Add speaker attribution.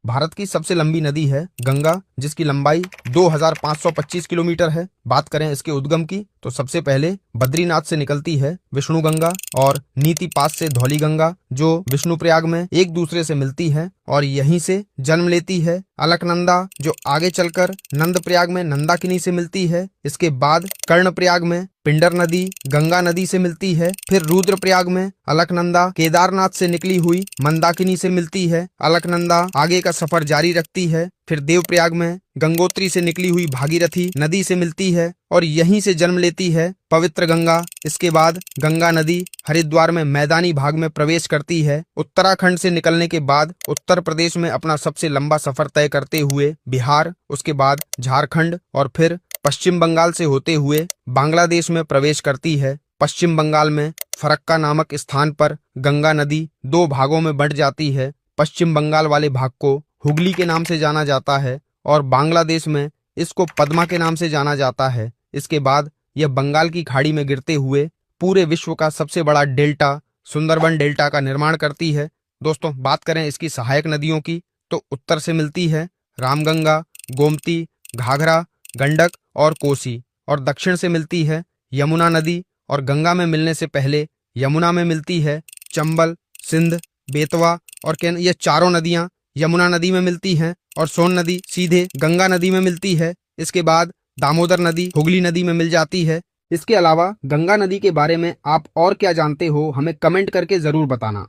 Speaker 1: भारत की सबसे लंबी नदी है गंगा, जिसकी लंबाई 2525 किलोमीटर है। बात करें इसके उद्गम की तो सबसे पहले बद्रीनाथ से निकलती है विष्णु गंगा और नीति पास से धौली गंगा, जो विष्णुप्रयाग में एक दूसरे से मिलती है और यहीं से जन्म लेती है। अलकनंदा, जो आगे चलकर नंदप्रयाग में नंदाकिनी से मिलती है। इसके बाद कर्णप्रयाग में पिंडर नदी गंगा नदी से मिलती है। फिर रुद्रप्रयाग में अलकनंदा केदारनाथ से निकली हुई मंदाकिनी से मिलती है। अलकनंदा आगे का सफर जारी रखती है। फिर देवप्रयाग में गंगोत्री से निकली हुई भागीरथी नदी से मिलती है और यहीं से जन्म लेती है पवित्र गंगा। इसके बाद गंगा नदी हरिद्वार में मैदानी भाग में प्रवेश करती है। उत्तराखंड से निकलने के बाद उत्तर प्रदेश में अपना सबसे लंबा सफर तय करते हुए बिहार, उसके बाद झारखंड और फिर पश्चिम बंगाल से होते हुए बांग्लादेश में प्रवेश करती है। पश्चिम बंगाल में फरक्का नामक स्थान पर गंगा नदी दो भागों में बंट जाती है। पश्चिम बंगाल वाले भाग को हुगली के नाम से जाना जाता है और बांग्लादेश में इसको पद्मा के नाम से जाना जाता है। इसके बाद यह बंगाल की खाड़ी में गिरते हुए पूरे विश्व का सबसे बड़ा डेल्टा सुंदरबन डेल्टा का निर्माण करती है। दोस्तों, बात करें इसकी सहायक नदियों की तो उत्तर से मिलती है रामगंगा, गोमती, घाघरा, गंडक और कोसी, और दक्षिण से मिलती है यमुना नदी और गंगा में मिलने से पहले यमुना में मिलती है चंबल, सिंध, बेतवा और केन। ये चारों नदियां यमुना नदी में मिलती हैं और सोन नदी सीधे गंगा नदी में मिलती है। इसके बाद दामोदर नदी हुगली नदी में मिल जाती है। इसके अलावा गंगा नदी के बारे में आप और क्या जानते हो, हमें कमेंट करके जरूर बताना।